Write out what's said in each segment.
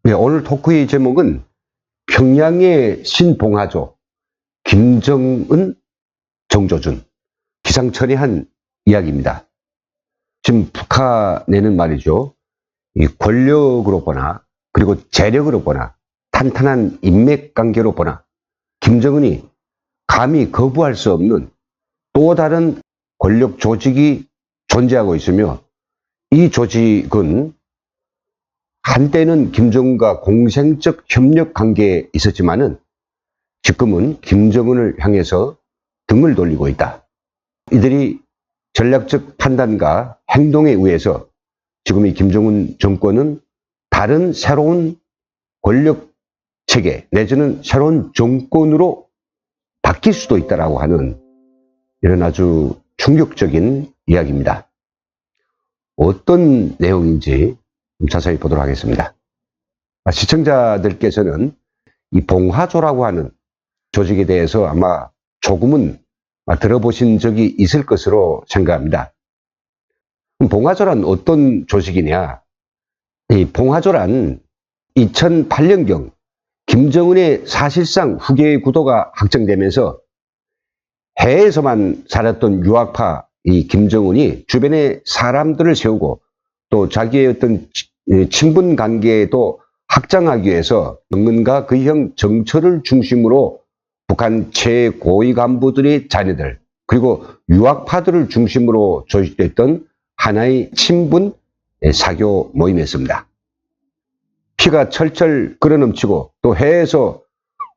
네, 오늘 토크의 제목은 평양의 신봉하조, 김정은, 정조준, 기상천외한 이야기입니다. 지금 북한에는 말이죠, 이 권력으로 보나, 그리고 재력으로 보나, 탄탄한 인맥관계로 보나, 김정은이 감히 거부할 수 없는 또 다른 권력 조직이 존재하고 있으며, 이 조직은 한때는 김정은과 공생적 협력 관계에 있었지만은 지금은 김정은을 향해서 등을 돌리고 있다. 이들이 전략적 판단과 행동에 의해서 지금 이 김정은 정권은 다른 새로운 권력 체계 내지는 새로운 정권으로 바뀔 수도 있다라고 하는 이런 아주 충격적인 이야기입니다. 어떤 내용인지 자세히 보도록 하겠습니다. 시청자들께서는 이 봉하조라고 하는 조직에 대해서 아마 조금은 들어보신 적이 있을 것으로 생각합니다. 봉하조란 어떤 조직이냐? 이 봉하조란 2008년경 김정은의 사실상 후계의 구도가 확정되면서 해외에서만 살았던 유학파 이 김정은이 주변에 사람들을 세우고 또 자기의 어떤 친분 관계도 확장하기 위해서 정은과 그 형 정철을 중심으로 북한 최고위 간부들의 자녀들 그리고 유학파들을 중심으로 조직됐던 하나의 친분 사교 모임이었습니다. 피가 철철 끓어넘치고 또 해외에서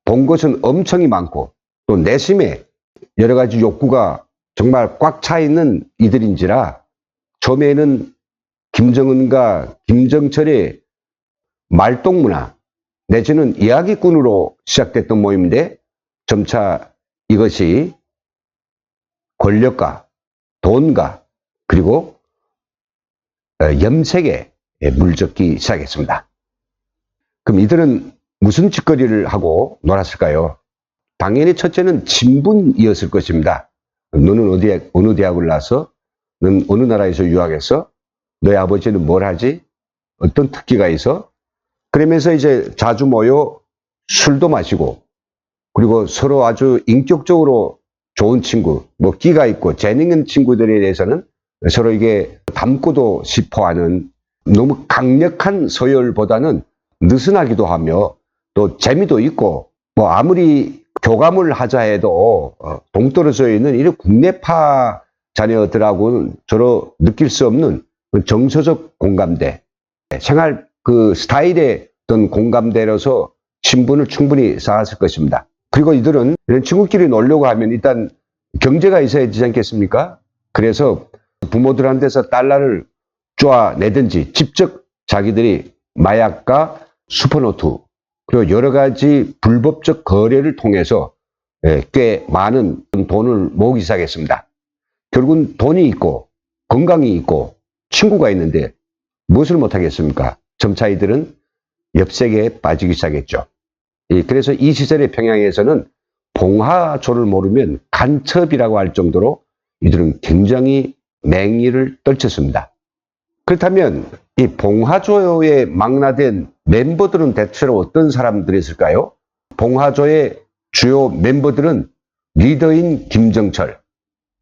본 것은 엄청이 많고 또 내심에 여러 가지 욕구가 정말 꽉 차 있는 이들인지라 처음에는 김정은과 김정철의 말동문화 내지는 이야기꾼으로 시작됐던 모임인데 점차 이것이 권력과 돈과 그리고 염색에 물적기 시작했습니다. 그럼 이들은 무슨 짓거리를 하고 놀았을까요? 당연히 첫째는 친분이었을 것입니다. 너는 어느 대학을 나와서 넌 어느 나라에서 유학해서 너희 아버지는 뭘 하지? 어떤 특기가 있어? 그러면서 이제 자주 모여 술도 마시고 그리고 서로 아주 인격적으로 좋은 친구, 뭐 끼가 있고 재능 있는 친구들에 대해서는 서로 이게 닮고도 싶어 하는 너무 강력한 서열보다는 느슨하기도 하며 또 재미도 있고 뭐 아무리 교감을 하자 해도 동떨어져 있는 이런 국내파 자녀들하고는 저로 느낄 수 없는 정서적 공감대, 생활 그 스타일의 어떤 공감대로서 친분을 충분히 쌓았을 것입니다. 그리고 이들은 이런 친구끼리 놀려고 하면 일단 경제가 있어야 되지 않겠습니까? 그래서 부모들한테서 달러를 쪼아내든지 직접 자기들이 마약과 슈퍼노트 그리고 여러 가지 불법적 거래를 통해서 꽤 많은 돈을 모으기 시작했습니다. 결국은 돈이 있고 건강이 있고 친구가 있는데 무엇을 못하겠습니까? 점차 이들은 엽색에 빠지기 시작했죠. 그래서 이 시절의 평양에서는 봉하조를 모르면 간첩이라고 할 정도로 이들은 굉장히 맹위를 떨쳤습니다. 그렇다면 이 봉하조에 망라된 멤버들은 대체로 어떤 사람들이었을까요? 봉하조의 주요 멤버들은 리더인 김정철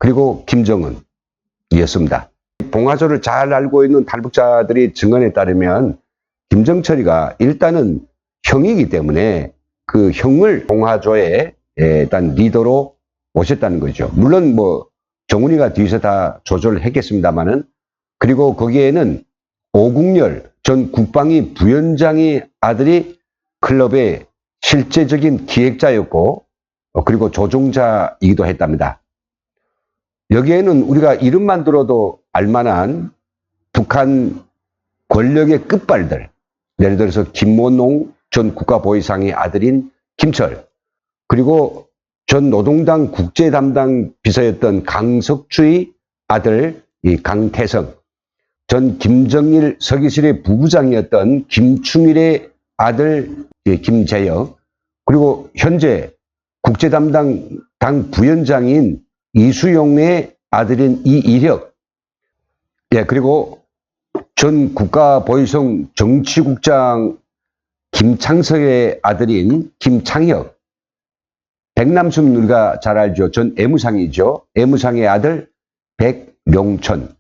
그리고 김정은이었습니다. 봉하조를 잘 알고 있는 탈북자들의 증언에 따르면 김정철이가 일단은 형이기 때문에 그 형을 봉하조의 일단 리더로 모셨다는 거죠. 물론 뭐 정훈이가 뒤에서 다 조절을 했겠습니다만은 그리고 거기에는 오국열 전 국방위 부위원장의 아들이 클럽의 실제적인 기획자였고 그리고 조종자이기도 했답니다. 여기에는 우리가 이름만 들어도 알만한 북한 권력의 끝발들 예를 들어서 김원농 전 국가보위상의 아들인 김철 그리고 전 노동당 국제담당 비서였던 강석주의 아들 강태성 전 김정일 서기실의 부부장이었던 김충일의 아들 김재영 그리고 현재 국제담당 당 부위원장인 이수용의 아들인 이일혁 그리고 전 국가보위성 정치국장 김창석의 아들인 김창혁, 백남순 우리가 잘 알죠. 전 애무상이죠. 애무상의 아들 백룡천,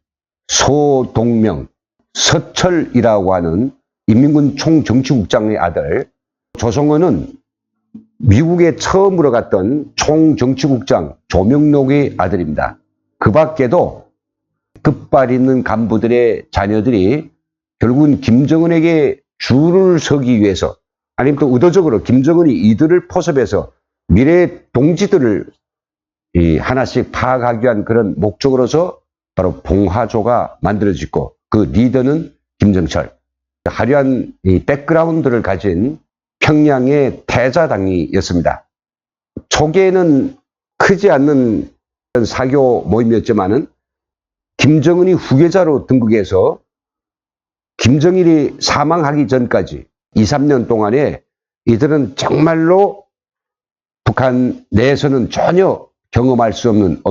소동명, 서철이라고 하는 인민군 총정치국장의 아들, 조성원은 미국에 처음으로 갔던 총정치국장 조명록의 아들입니다. 그 밖에도 급발 있는 간부들의 자녀들이 결국은 김정은에게 줄을 서기 위해서, 아니면 또 의도적으로 김정은이 이들을 포섭해서 미래의 동지들을 하나씩 파악하기 위한 그런 목적으로서 바로 봉화조가 만들어지고, 그 리더는 김정철. 화려한 이 백그라운드를 가진 평양의 태자당이었습니다. 초기에는 크지 않는 사교 모임이었지만은 김정은이 후계자로 등극해서 김정일이 사망하기 전까지 2, 3년 동안에 이들은 정말로 북한 내에서는 전혀 경험할 수 없는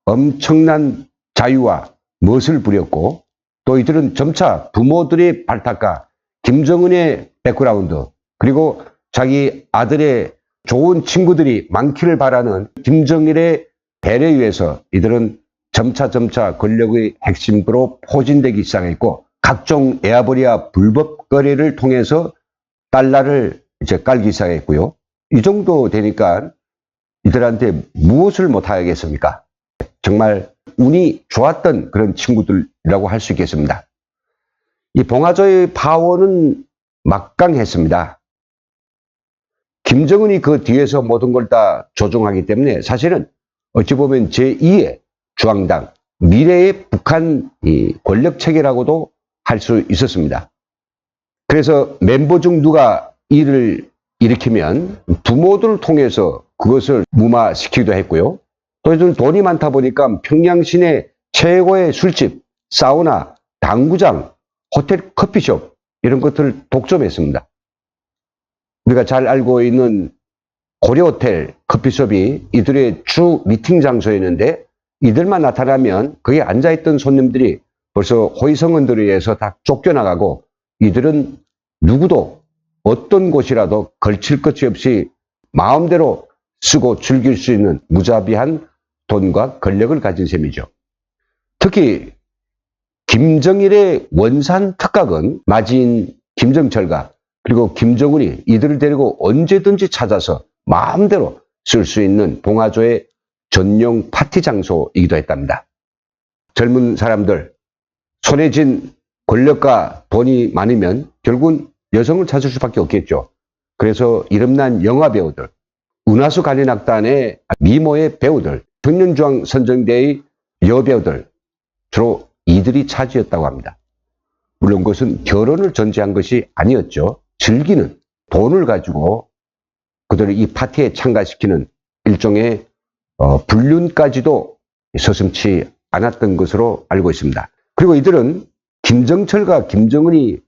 엄청난 자유와 멋을 부렸고, 또 이들은 점차 부모들의 발탁과 김정은의 백그라운드, 그리고 자기 아들의 좋은 친구들이 많기를 바라는 김정일의 배려에 의해서 이들은 점차 권력의 핵심부로 포진되기 시작했고, 각종 에아버리와 불법 거래를 통해서 달러를 이제 깔기 시작했고요. 이 정도 되니까 이들한테 무엇을 못하겠습니까? 정말 운이 좋았던 그런 친구들이라고 할 수 있겠습니다. 이 봉화조의 파워는 막강했습니다. 김정은이 그 뒤에서 모든 걸 다 조종하기 때문에 사실은 어찌 보면 제2의 중앙당, 미래의 북한 권력체계라고도 할 수 있었습니다. 그래서 멤버 중 누가 일을 일으키면 부모들을 통해서 그것을 무마시키기도 했고요. 또 요즘 돈이 많다 보니까 평양 시내 최고의 술집, 사우나, 당구장, 호텔, 커피숍 이런 것들을 독점했습니다. 우리가 잘 알고 있는 고려호텔, 커피숍이 이들의 주 미팅 장소였는데, 이들만 나타나면 거기에 앉아있던 손님들이 벌써 호위성원들에 의해서 다 쫓겨나가고, 이들은 누구도 어떤 곳이라도 걸칠 것이 없이 마음대로 쓰고 즐길 수 있는 무자비한 돈과 권력을 가진 셈이죠. 특히 김정일의 원산 특각은 마지인 김정철과 그리고 김정은이 이들을 데리고 언제든지 찾아서 마음대로 쓸 수 있는 봉화조의 전용 파티 장소이기도 했답니다. 젊은 사람들, 손에 쥔 권력과 돈이 많으면 결국은 여성을 찾을 수밖에 없겠죠. 그래서 이름난 영화배우들, 은하수 관현악단의 미모의 배우들, 청년중앙 선정대의 여배우들, 주로 이들이 차지했다고 합니다. 물론 그것은 결혼을 전제한 것이 아니었죠. 즐기는 돈을 가지고 그들을 이 파티에 참가시키는 일종의 불륜까지도 서슴지 않았던 것으로 알고 있습니다. 그리고 이들은 김정철과 김정은이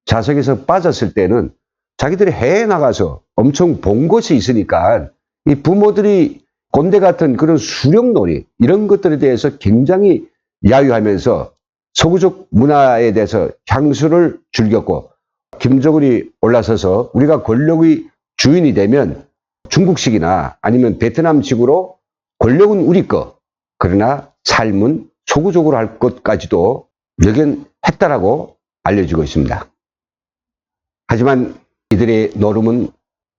자석에서 빠졌을 때는 자기들이 해외에 나가서 엄청 본 것이 있으니까 이 부모들이 꼰대 같은 그런 수령놀이 이런 것들에 대해서 굉장히 야유하면서 서구적 문화에 대해서 향수를 즐겼고, 김정은이 올라서서 우리가 권력의 주인이 되면 중국식이나 아니면 베트남식으로 권력은 우리 거, 그러나 삶은 서구적으로 할 것까지도 예견했다라고 알려지고 있습니다. 하지만 이들의 노름은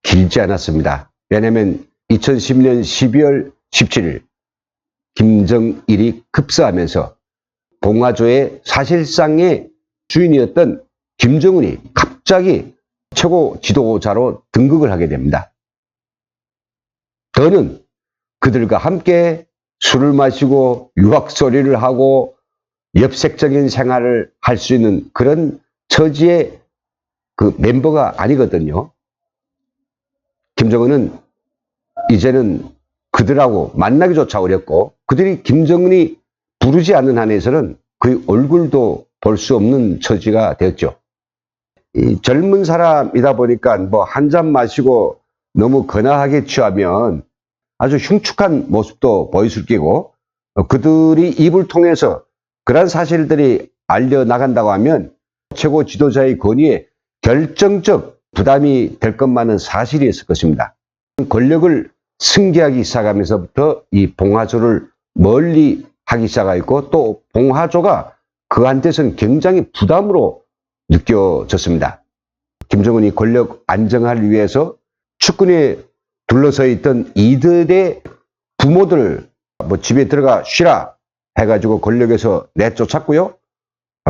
길지 않았습니다. 왜냐하면 2010년 12월 17일 김정일이 급사하면서 봉화조의 사실상의 주인이었던 김정은이 갑자기 최고 지도자로 등극을 하게 됩니다. 더는 그들과 함께 술을 마시고 유학소리를 하고 엽색적인 생활을 할 수 있는 그런 처지의 그 멤버가 아니거든요. 김정은은 이제는 그들하고 만나기조차 어렵고, 그들이 김정은이 부르지 않는 한에서는 그의 얼굴도 볼 수 없는 처지가 되었죠. 이 젊은 사람이다 보니까 뭐 한 잔 마시고 너무 거나하게 취하면 아주 흉측한 모습도 보였을 끼고, 그들이 입을 통해서 그런 사실들이 알려나간다고 하면 최고 지도자의 권위에 결정적 부담이 될 것만은 사실이었을 것입니다. 권력을 승계하기 시작하면서부터 이 봉화조를 멀리 하기 시작하였고, 또 봉화조가 그한테서는 굉장히 부담으로 느껴졌습니다. 김정은이 권력 안정화를 위해서 측근에 둘러서 있던 이들의 부모들을 집에 들어가 쉬라 해가지고 권력에서 내쫓았고요.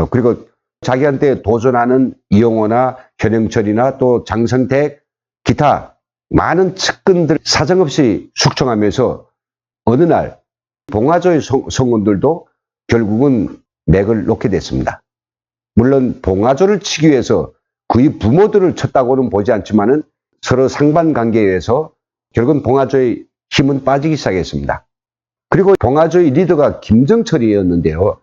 그리고 자기한테 도전하는 이용호나 현영철이나 또 장성택, 기타 많은 측근들 사정없이 숙청하면서 어느 날 봉화조의 성원들도 결국은 맥을 놓게 됐습니다. 물론 봉화조를 치기 위해서 그의 부모들을 쳤다고는 보지 않지만은 서로 상반관계에 의해서 결국은 봉화조의 힘은 빠지기 시작했습니다. 그리고 봉화조의 리더가 김정철이었는데요.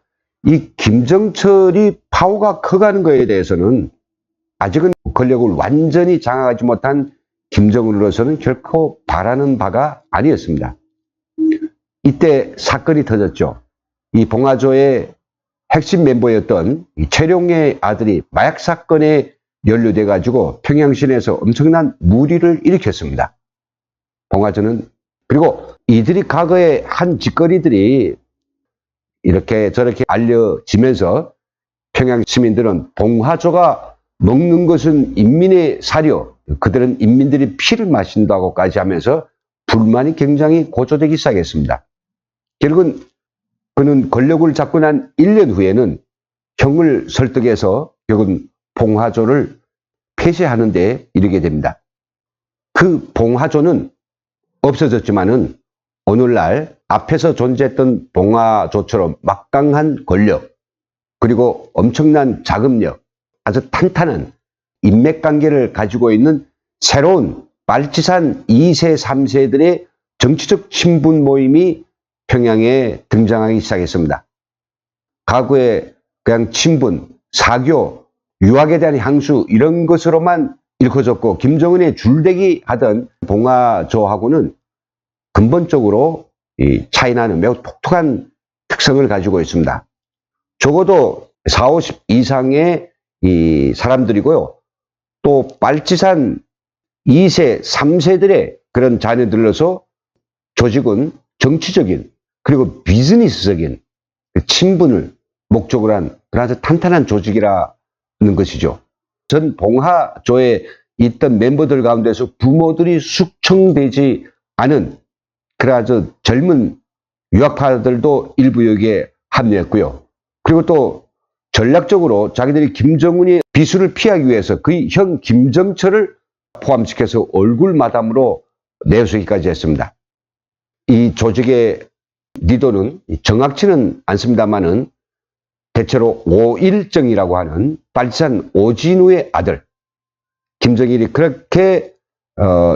이 김정철이 파워가 커가는 것에 대해서는 아직은 권력을 완전히 장악하지 못한 김정은으로서는 결코 바라는 바가 아니었습니다. 이때 사건이 터졌죠. 이 봉화조의 핵심 멤버였던 최룡의 아들이 마약 사건에 연루돼 가지고 평양시내에서 엄청난 물의를 일으켰습니다. 봉화조는. 그리고 이들이 과거에 한 짓거리들이 이렇게 저렇게 알려지면서 평양 시민들은 봉화조가 먹는 것은 인민의 사료, 그들은 인민들이 피를 마신다고까지 하면서 불만이 굉장히 고조되기 시작했습니다. 결국은 그는 권력을 잡고 난 1년 후에는 형을 설득해서 결국은 봉화조를 폐쇄하는 데 이르게 됩니다. 그 봉화조는 없어졌지만은 오늘날 앞에서 존재했던 봉화조처럼 막강한 권력, 그리고 엄청난 자금력, 아주 탄탄한 인맥관계를 가지고 있는 새로운 빨치산 2세, 3세들의 정치적 친분 모임이 평양에 등장하기 시작했습니다. 과거에 그냥 친분, 사교, 유학에 대한 향수 이런 것으로만 일컬어졌고 김정은의 줄대기 하던 봉화조하고는 근본적으로 이 차이나는 매우 독특한 특성을 가지고 있습니다. 적어도 40, 50 이상의 이 사람들이고요. 또 빨치산 2세, 3세들의 그런 자녀들로서 조직은 정치적인 그리고 비즈니스적인 친분을 목적으로 한 그런 아주 탄탄한 조직이라는 것이죠. 전 봉화조에 있던 멤버들 가운데서 부모들이 숙청되지 않은 그런 아주 젊은 유학파들도 일부 여기에 합류했고요. 그리고 또 전략적으로 자기들이 김정은이 비수를 피하기 위해서 그의 형 김정철을 포함시켜서 얼굴 마담으로 내세우기까지 했습니다. 이 조직의 리더는 정확치는 않습니다만은 대체로 오일정이라고 하는 빨치산 오진우의 아들 김정일이 그렇게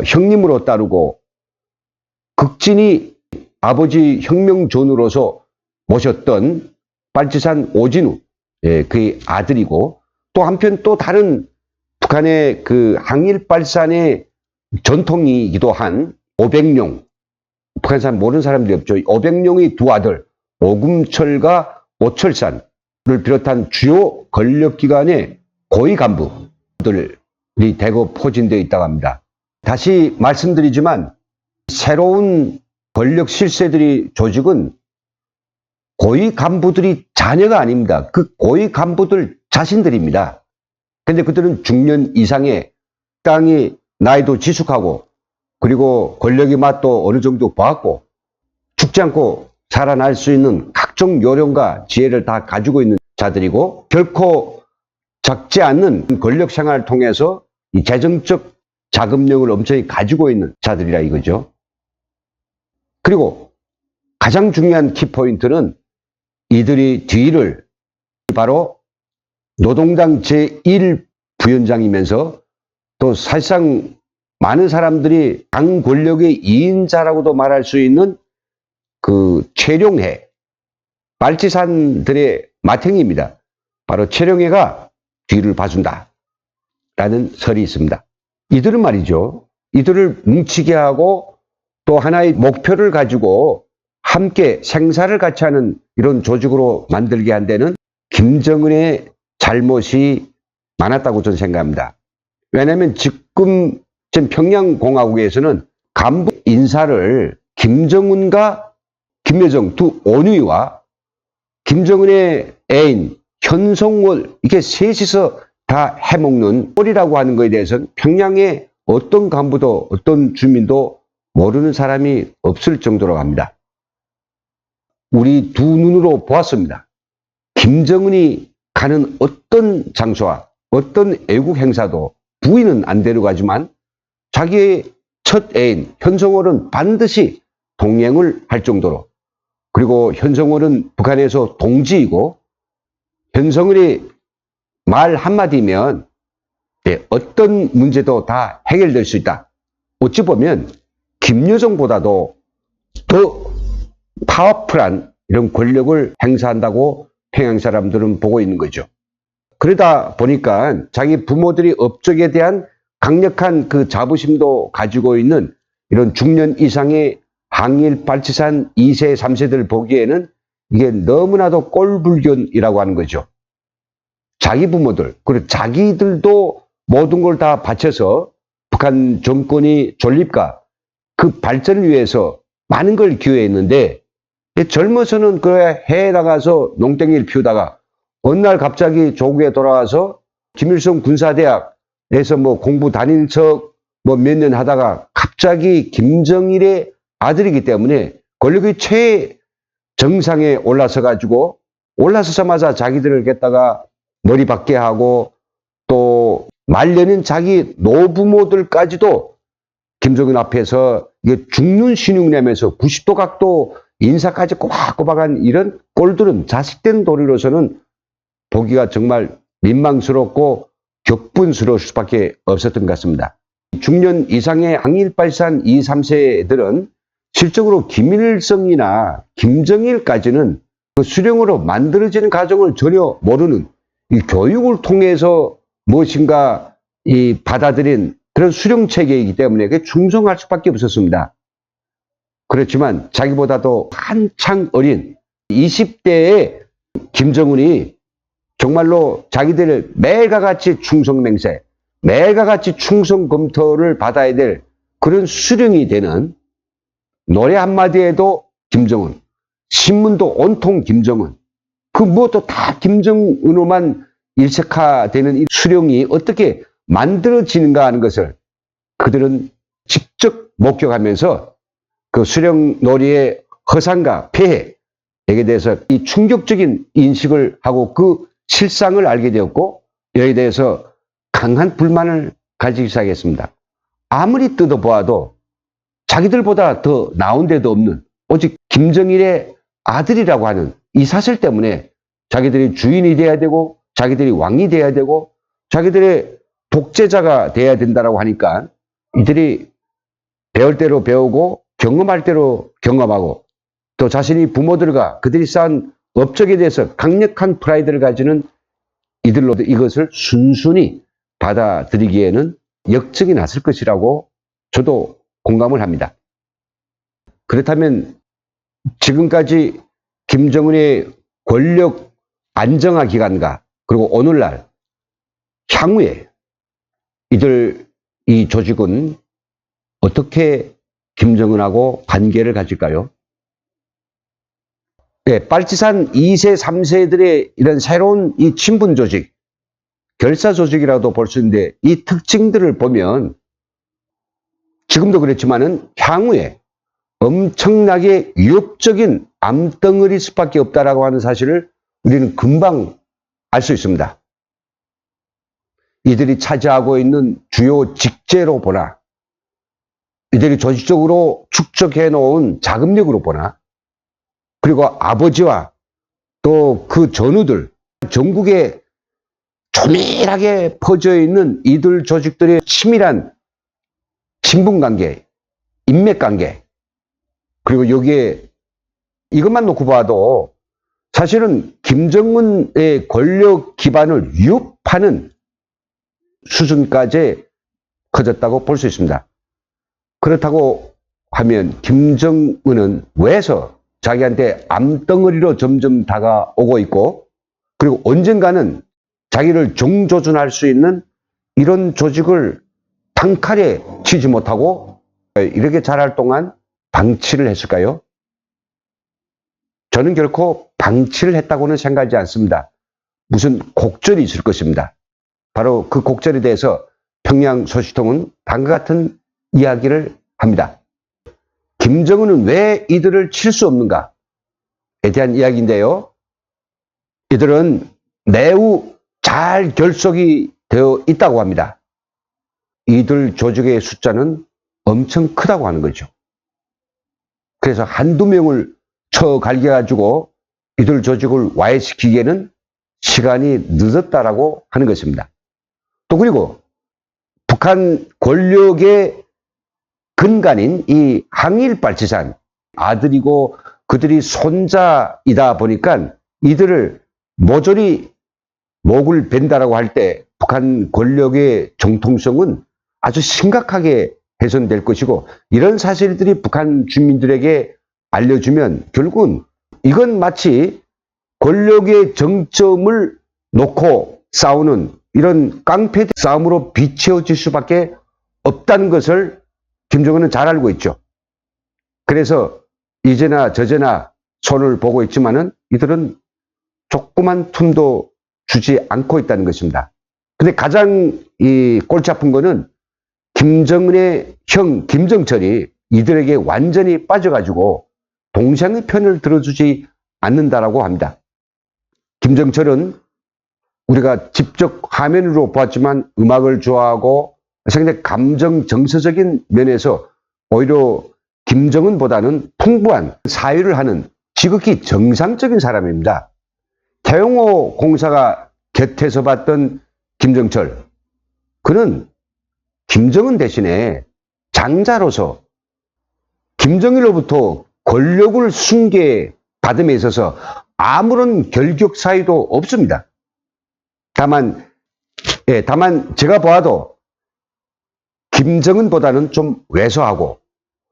형님으로 따르고 극진히 아버지 혁명존으로서 모셨던 빨치산 오진우, 그의 아들이고, 또 한편 또 다른 북한의 그 항일빨산의 전통이기도 한 오백룡, 북한 사람 모르는 사람들이 없죠. 오백룡의 두 아들 오금철과 오철산을 비롯한 주요 권력기관의 고위 간부들이 대거 포진되어 있다고 합니다. 다시 말씀드리지만 새로운 권력 실세들이 조직은 고위 간부들이 자녀가 아닙니다. 그 고위 간부들 자신들입니다. 근데 그들은 중년 이상의 땅이 나이도 지숙하고 그리고 권력의 맛도 어느 정도 보았고 죽지 않고 살아날 수 있는 각종 요령과 지혜를 다 가지고 있는 자들이고 결코 작지 않는 권력 생활을 통해서 이 재정적 자금력을 엄청히 가지고 있는 자들이라 이거죠. 그리고 가장 중요한 키포인트는 이들이 뒤를 바로 노동당 제1부위원장이면서 또 사실상 많은 사람들이 당 권력의 2인자라고도 말할 수 있는 그 최룡해, 빨치산들의 맏형입니다. 바로 최룡해가 뒤를 봐준다 라는 설이 있습니다. 이들은 말이죠. 이들을 뭉치게 하고 또 하나의 목표를 가지고 함께 생사를 같이 하는 이런 조직으로 만들게 한 데는 김정은의 잘못이 많았다고 저는 생각합니다. 왜냐하면 지금 평양공화국에서는 간부 인사를 김정은과 김여정 두 원위와 김정은의 애인 현송월 이렇게 셋이서 다 해먹는 꼴이라고 하는 것에 대해서는 평양의 어떤 간부도 어떤 주민도 모르는 사람이 없을 정도로 합니다. 우리 두 눈으로 보았습니다. 김정은이 가는 어떤 장소와 어떤 애국 행사도 부인은 안 데려가지만 자기의 첫 애인 현송월은 반드시 동행을 할 정도로, 그리고 현송월은 북한에서 동지이고 현송월이 말 한마디면 어떤 문제도 다 해결될 수 있다. 어찌 보면 김여정보다도 더 파워풀한 이런 권력을 행사한다고 평양 사람들은 보고 있는 거죠. 그러다 보니까 자기 부모들이 업적에 대한 강력한 그 자부심도 가지고 있는 이런 중년 이상의 항일 빨치산 2세, 3세들 보기에는 이게 너무나도 꼴불견이라고 하는 거죠. 자기 부모들, 그리고 자기들도 모든 걸 다 바쳐서 북한 정권이 존립과 그 발전을 위해서 많은 걸 기여했는데, 젊어서는 그래 해외 나가서 농땡이를 피우다가 어느 날 갑자기 조국에 돌아와서 김일성 군사대학에서 뭐 공부 다닌 척 뭐 몇 년 하다가 갑자기 김정일의 아들이기 때문에 권력의 최정상에 올라서 가지고 올라서자마자 자기들을 갖다가 머리 박게 하고 또 말년인 자기 노부모들까지도 김정은 앞에서 이게 죽는 신용 내면서 90도 각도 인사까지 꼬박꼬박한 이런 꼴들은 자식된 도리로서는 보기가 정말 민망스럽고 격분스러울 수밖에 없었던 것 같습니다. 중년 이상의 항일발산 2, 3세들은 실적으로 김일성이나 김정일까지는 그 수령으로 만들어지는 과정을 전혀 모르는 이 교육을 통해서 무엇인가 이 받아들인 그런 수령 체계이기 때문에 그게 충성할 수밖에 없었습니다. 그렇지만 자기보다도 한창 어린 20대의 김정은이 정말로 자기들을 매일과 같이 충성맹세, 매일과 같이 충성 검토를 받아야 될 그런 수령이 되는, 노래 한마디에도 김정은, 신문도 온통 김정은, 그 무엇도 다 김정은으로만 일색화되는 이 수령이 어떻게 만들어지는가 하는 것을 그들은 직접 목격하면서 그 수령 놀이의 허상과 폐해에 대해서 이 충격적인 인식을 하고 그 실상을 알게 되었고, 여기에 대해서 강한 불만을 가지기 시작했습니다. 아무리 뜯어보아도 자기들보다 더 나은 데도 없는 오직 김정일의 아들이라고 하는 이 사실 때문에 자기들이 주인이 돼야 되고 자기들이 왕이 돼야 되고 자기들의 독재자가 돼야 된다고 하니까 이들이 배울 대로 배우고 경험할 대로 경험하고 또 자신이 부모들과 그들이 쌓은 업적에 대해서 강력한 프라이드를 가지는 이들로도 이것을 순순히 받아들이기에는 역적이 났을 것이라고 저도 공감을 합니다. 그렇다면 지금까지 김정은의 권력 안정화 기간과 그리고 오늘날 향후에 이 조직은 어떻게 김정은하고 관계를 가질까요? 네, 빨치산 2세, 3세들의 이런 새로운 이 친분 조직, 결사 조직이라도 볼 수 있는데 이 특징들을 보면 지금도 그렇지만은 향후에 엄청나게 위협적인 암덩어리 수밖에 없다라고 하는 사실을 우리는 금방 알 수 있습니다. 이들이 차지하고 있는 주요 직제로 보나, 이들이 조직적으로 축적해 놓은 자금력으로 보나, 그리고 아버지와 또 그 전우들, 전국에 조밀하게 퍼져 있는 이들 조직들의 치밀한 친분관계, 인맥관계, 그리고 여기에 이것만 놓고 봐도 사실은 김정은의 권력 기반을 위협하는 수준까지 커졌다고 볼 수 있습니다. 그렇다고 하면 김정은은 왜서 자기한테 암덩어리로 점점 다가오고 있고, 그리고 언젠가는 자기를 정조준할 수 있는 이런 조직을 단칼에 치지 못하고 이렇게 잘할 동안 방치를 했을까요? 저는 결코 방치를 했다고는 생각하지 않습니다. 무슨 곡절이 있을 것입니다. 바로 그 곡절에 대해서 평양 소식통은 다음과 같은 이야기를 합니다. 김정은은 왜 이들을 칠 수 없는가에 대한 이야기인데요. 이들은 매우 잘 결속이 되어 있다고 합니다. 이들 조직의 숫자는 엄청 크다고 하는 거죠. 그래서 한두 명을 쳐갈겨가지고 이들 조직을 와해시키기에는 시간이 늦었다라고 하는 것입니다. 또 그리고 북한 권력의 근간인 이 항일발치산 아들이고 그들이 손자이다 보니까 이들을 모조리 목을 벤다라고 할 때 북한 권력의 정통성은 아주 심각하게 훼손될 것이고, 이런 사실들이 북한 주민들에게 알려주면 결국은 이건 마치 권력의 정점을 놓고 싸우는 이런 깡패 싸움으로 비춰질 수밖에 없다는 것을 김정은은 잘 알고 있죠. 그래서 이제나 저제나 손을 보고 있지만은 이들은 조그만 틈도 주지 않고 있다는 것입니다. 근데 가장 이 골치 아픈 거는 김정은의 형 김정철이 이들에게 완전히 빠져가지고 동생의 편을 들어주지 않는다라고 합니다. 김정철은 우리가 직접 화면으로 보았지만 음악을 좋아하고 상당히 감정 정서적인 면에서 오히려 김정은보다는 풍부한 사유를 하는 지극히 정상적인 사람입니다. 태영호 공사가 곁에서 봤던 김정철, 그는 김정은 대신에 장자로서 김정일로부터 권력을 승계받음에 있어서 아무런 결격 사유도 없습니다. 다만 제가 보아도 김정은보다는 좀 왜소하고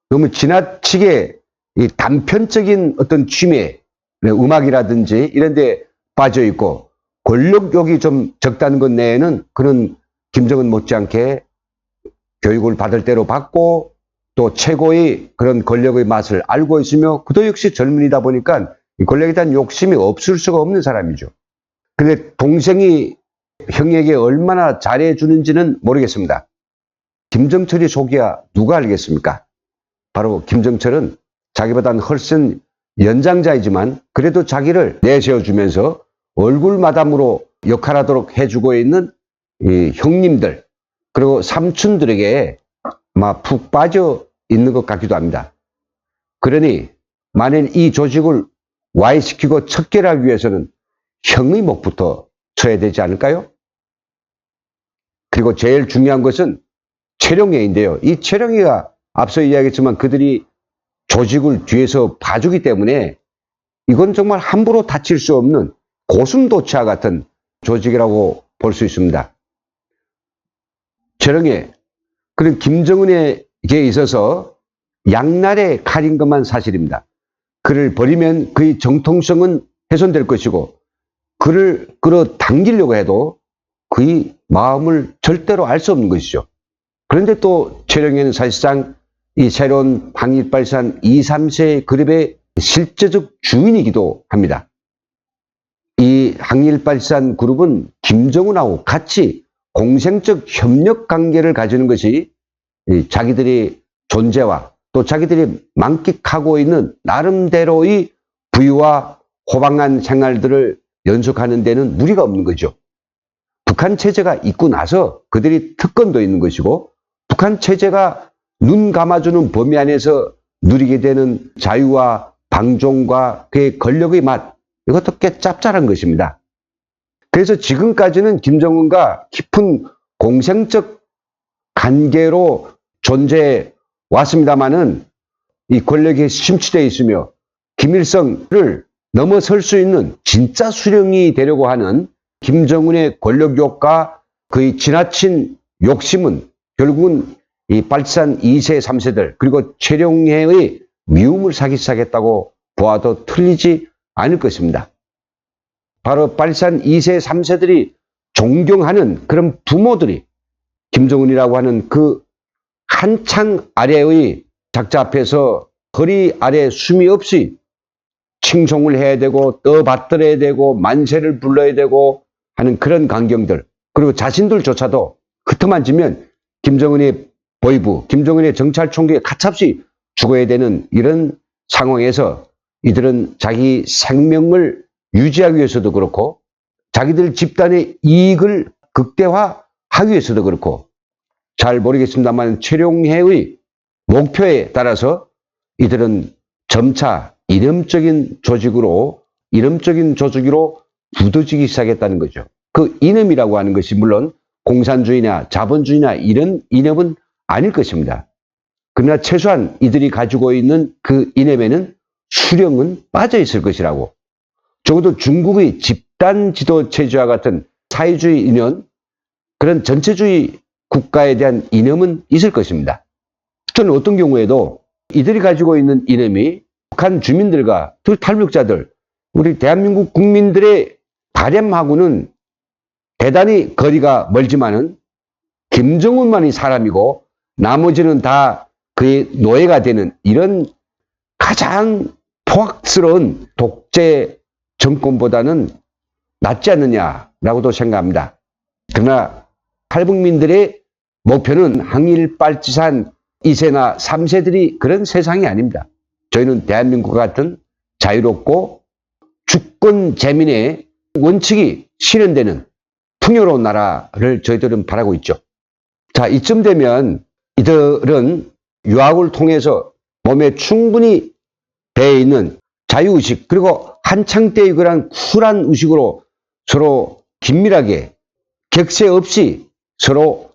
너무 지나치게 이 단편적인 어떤 취미에 음악이라든지 이런 데 빠져 있고 권력욕이 좀 적다는 것 내에는 그는 김정은 못지않게 교육을 받을 대로 받고 또 최고의 그런 권력의 맛을 알고 있으며 그도 역시 젊은이다 보니까 이 권력에 대한 욕심이 없을 수가 없는 사람이죠. 근데 동생이 형에게 얼마나 잘해주는지는 모르겠습니다. 김정철이 속이야 누가 알겠습니까? 바로 김정철은 자기보다는 훨씬 연장자이지만 그래도 자기를 내세워주면서 얼굴 마담으로 역할하도록 해주고 있는 이 형님들 그리고 삼촌들에게 아마 푹 빠져 있는 것 같기도 합니다. 그러니 만일 이 조직을 와해시키고 척결하기 위해서는 형의 목부터 쳐야 되지 않을까요? 그리고 제일 중요한 것은 최룡해인데요. 이 최룡해가 앞서 이야기했지만 그들이 조직을 뒤에서 봐주기 때문에 이건 정말 함부로 다칠 수 없는 고슴도치와 같은 조직이라고 볼 수 있습니다. 최룡해, 그런 김정은에게 있어서 양날의 칼인 것만 사실입니다. 그를 버리면 그의 정통성은 훼손될 것이고 그를 끌어당기려고 해도 그의 마음을 절대로 알 수 없는 것이죠. 그런데 또 최룡해는 사실상 이 새로운 항일발산 2, 3세 그룹의 실제적 주인이기도 합니다. 이 항일발산 그룹은 김정은하고 같이 공생적 협력 관계를 가지는 것이 자기들의 존재와 또 자기들이 만끽하고 있는 나름대로의 부유와 호방한 생활들을 연속하는 데는 무리가 없는 거죠. 북한 체제가 있고 나서 그들이 특권도 있는 것이고 북한 체제가 눈 감아주는 범위 안에서 누리게 되는 자유와 방종과 그의 권력의 맛, 이것도 꽤 짭짤한 것입니다. 그래서 지금까지는 김정은과 깊은 공생적 관계로 존재해 왔습니다마는 이 권력에 심취되어 있으며 김일성을 넘어설 수 있는 진짜 수령이 되려고 하는 김정은의 권력욕과 그의 지나친 욕심은 결국은 이 발산 2세, 3세들 그리고 최룡해의 미움을 사기 시작했다고 보아도 틀리지 않을 것입니다. 바로 발산 2세, 3세들이 존경하는 그런 부모들이 김정은이라고 하는 그 한창 아래의 작자 앞에서 허리 아래 숨이 없이 칭송을 해야 되고 떠받들어야 되고 만세를 불러야 되고 하는 그런 광경들, 그리고 자신들조차도 흩어만 지면 김정은의 보위부, 김정은의 정찰총국에 가차없이 죽어야 되는 이런 상황에서 이들은 자기 생명을 유지하기 위해서도 그렇고 자기들 집단의 이익을 극대화하기 위해서도 그렇고, 잘 모르겠습니다만 최룡해의 목표에 따라서 이들은 점차 이념적인 조직으로 굳어지기 시작했다는 거죠. 그 이념이라고 하는 것이 물론 공산주의나 자본주의나 이런 이념은 아닐 것입니다. 그러나 최소한 이들이 가지고 있는 그 이념에는 수령은 빠져 있을 것이라고, 적어도 중국의 집단 지도 체제와 같은 사회주의 이념, 그런 전체주의 국가에 대한 이념은 있을 것입니다. 저는 어떤 경우에도 이들이 가지고 있는 이념이 북한 주민들과 탈북자들, 우리 대한민국 국민들의 바램하고는 대단히 거리가 멀지만은 김정은만이 사람이고 나머지는 다 그의 노예가 되는 이런 가장 포악스러운 독재 정권보다는 낫지 않느냐라고도 생각합니다. 그러나 탈북민들의 목표는 항일빨치산 2세나 3세들이 그런 세상이 아닙니다. 저희는 대한민국 같은 자유롭고 주권 재민의 원칙이 실현되는 풍요로운 나라를 저희들은 바라고 있죠. 자, 이쯤 되면 이들은 유학을 통해서 몸에 충분히 배어 있는 자유의식, 그리고 한창 때의 그런 쿨한 의식으로 서로 긴밀하게 격세 없이 서로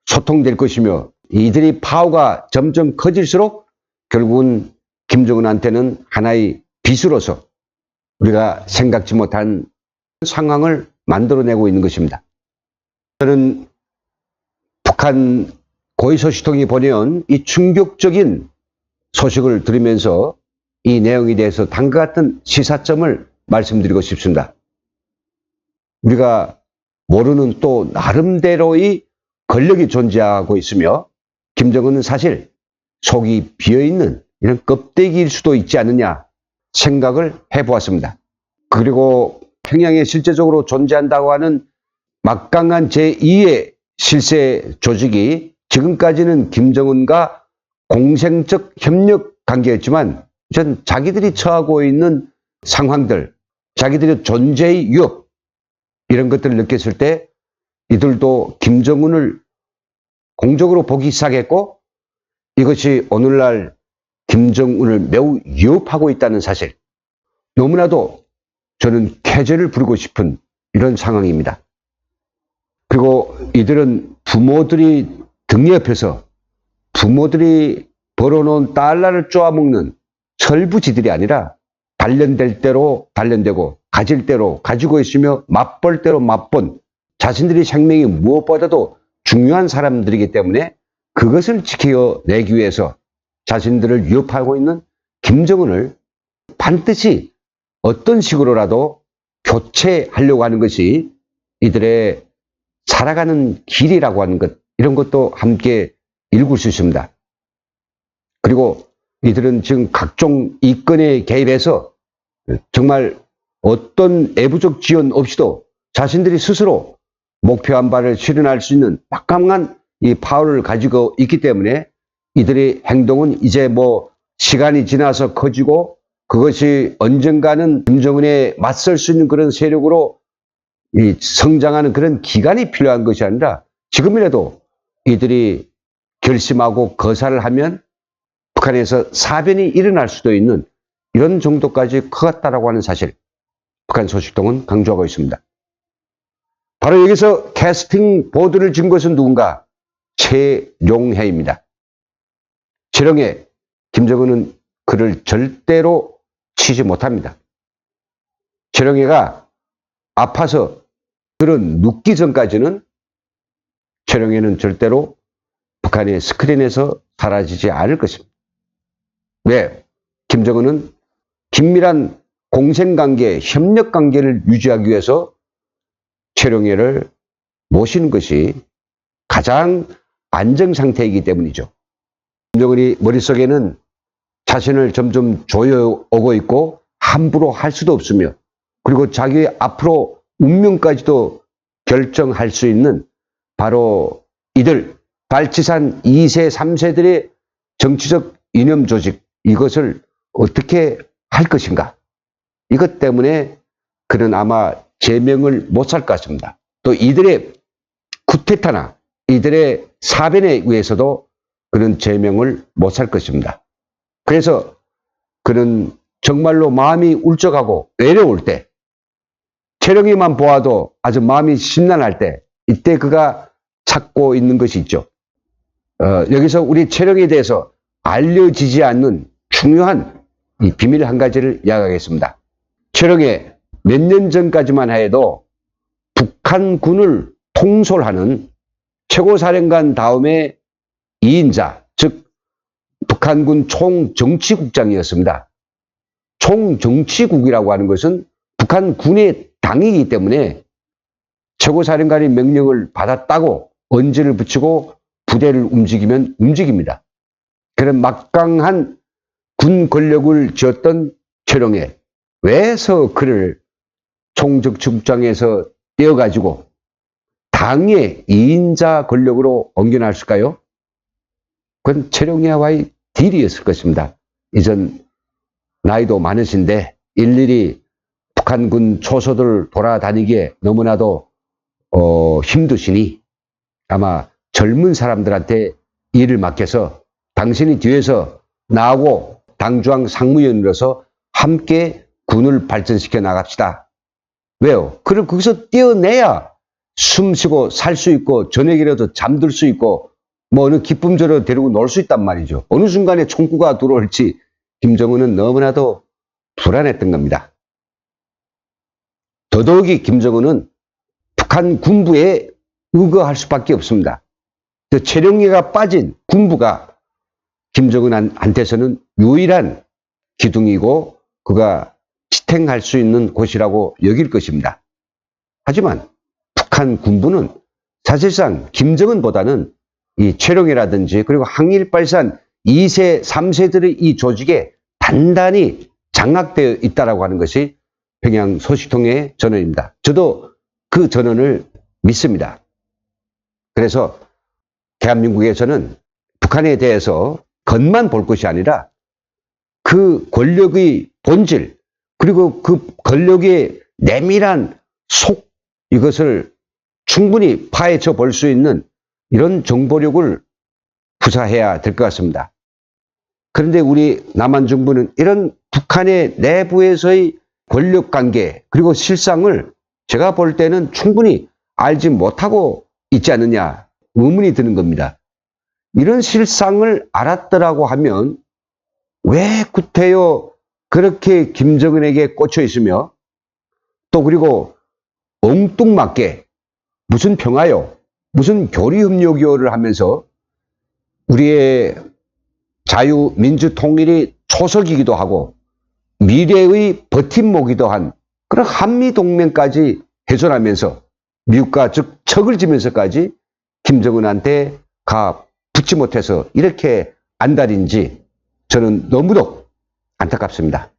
소통될 것이며, 이들이 파워가 점점 커질수록 결국은 김정은한테는 하나의 빚으로서 우리가 생각지 못한 상황을 만들어내고 있는 것입니다. 저는 북한 고위 소식통이 보내온 이 충격적인 소식을 들으면서 이 내용에 대해서 다음과 같은 시사점을 말씀드리고 싶습니다. 우리가 모르는 또 나름대로의 권력이 존재하고 있으며 김정은은 사실 속이 비어있는 이런 껍데기일 수도 있지 않느냐 생각을 해보았습니다. 그리고 평양에 실제적으로 존재한다고 하는 막강한 제2의 실세 조직이 지금까지는 김정은과 공생적 협력 관계였지만 전 자기들이 처하고 있는 상황들, 자기들의 존재의 위협, 이런 것들을 느꼈을 때 이들도 김정은을 공적으로 보기 시작했고, 이것이 오늘날 김정은을 매우 위협하고 있다는 사실, 너무나도 저는 쾌재를 부리고 싶은 이런 상황입니다. 그리고 이들은 부모들이 등 옆에서 부모들이 벌어놓은 달러를 쪼아먹는 철부지들이 아니라 단련될 대로 단련되고 가질 대로 가지고 있으며 맛볼 대로 맛본 자신들의 생명이 무엇보다도 중요한 사람들이기 때문에 그것을 지켜내기 위해서 자신들을 위협하고 있는 김정은을 반드시 어떤 식으로라도 교체하려고 하는 것이 이들의 살아가는 길이라고 하는 것, 이런 것도 함께 읽을 수 있습니다. 그리고 이들은 지금 각종 이권에 개입해서 정말 어떤 외부적 지원 없이도 자신들이 스스로 목표한 바를 실현할 수 있는 막강한 이 파워를 가지고 있기 때문에 이들의 행동은 이제 뭐 시간이 지나서 커지고 그것이 언젠가는 김정은에 맞설 수 있는 그런 세력으로 이 성장하는 그런 기간이 필요한 것이 아니라 지금이라도 이들이 결심하고 거사를 하면 북한에서 사변이 일어날 수도 있는 이런 정도까지 커갔다라고 하는 사실, 북한 소식통은 강조하고 있습니다. 바로 여기서 캐스팅 보드를 진 것은 누군가? 최룡해입니다. 최룡해, 김정은은 그를 절대로 치지 못합니다. 최룡해가 아파서 그런 눕기 전까지는 최룡해는 절대로 북한의 스크린에서 사라지지 않을 것입니다. 왜? 김정은은 긴밀한 공생관계, 협력관계를 유지하기 위해서 최룡해를 모시는 것이 가장 안정 상태이기 때문이죠. 김정은이 머릿속에는 자신을 점점 조여오고 있고 함부로 할 수도 없으며 그리고 자기의 앞으로 운명까지도 결정할 수 있는 바로 이들 발치산 2세, 3세들의 정치적 이념 조직 이것을 어떻게 할 것인가. 이것 때문에 그는 아마 제명을 못 살 것 같습니다. 또 이들의 쿠데타나 이들의 사변에 의해서도 그는 제명을 못 살 것입니다. 그래서 그는 정말로 마음이 울적하고 외로울 때 채령이만 보아도 아주 마음이 심란할 때 이때 그가 찾고 있는 것이 있죠. 여기서 우리 채령에 대해서 알려지지 않는 중요한 이 비밀 한 가지를 이야기하겠습니다. 채령에 몇 년 전까지만 해도 북한군을 통솔하는 최고사령관 다음에 2인자, 즉 북한군 총정치국장이었습니다. 총정치국이라고 하는 것은 북한군의 당이기 때문에 최고사령관의 명령을 받았다고 언지를 붙이고 부대를 움직이면 움직입니다. 그런 막강한 군 권력을 쥐었던 최령해 왜서 그를 총정치국장에서 떼어가지고 당의 2인자 권력으로 옮겨놨을까요? 그건 최령해와의 딜이었을 것입니다. 이전 나이도 많으신데 일일이 북한군 초소들 돌아다니기에 너무나도 힘드시니 아마 젊은 사람들한테 일을 맡겨서 당신이 뒤에서 나하고 당중앙 상무위원으로서 함께 군을 발전시켜 나갑시다. 왜요? 그를 거기서 떼어내야 숨쉬고 살 수 있고 저녁이라도 잠들 수 있고 뭐 어느 기쁨조로 데리고 놀 수 있단 말이죠. 어느 순간에 총구가 들어올지 김정은은 너무나도 불안했던 겁니다. 더더욱이 김정은은 북한 군부에 의거할 수밖에 없습니다. 최령해가 빠진 군부가 김정은한테서는 유일한 기둥이고 그가 지탱할 수 있는 곳이라고 여길 것입니다. 하지만 북한 군부는 사실상 김정은보다는 이 최령해라든지 그리고 항일발산 2세, 3세들의 이 조직에 단단히 장악되어 있다고 하는 것이 평양 소식통의 전언입니다. 저도 그 전언을 믿습니다. 그래서 대한민국에서는 북한에 대해서 겉만 볼 것이 아니라 그 권력의 본질 그리고 그 권력의 내밀한 속 이것을 충분히 파헤쳐 볼 수 있는 이런 정보력을 구사해야 될 것 같습니다. 그런데 우리 남한 정부는 이런 북한의 내부에서의 권력관계 그리고 실상을 제가 볼 때는 충분히 알지 못하고 있지 않느냐 의문이 드는 겁니다. 이런 실상을 알았더라고 하면 왜 구태여 그렇게 김정은에게 꽂혀 있으며 또 그리고 엉뚱맞게 무슨 평화요 무슨 교류협력요를 하면서 우리의 자유민주통일이 초석이기도 하고 미래의 버팀목이기도 한 그런 한미동맹까지 훼손하면서 미국과 즉 척을 지면서까지 김정은한테 가 붙지 못해서 이렇게 안달인지 저는 너무도 안타깝습니다.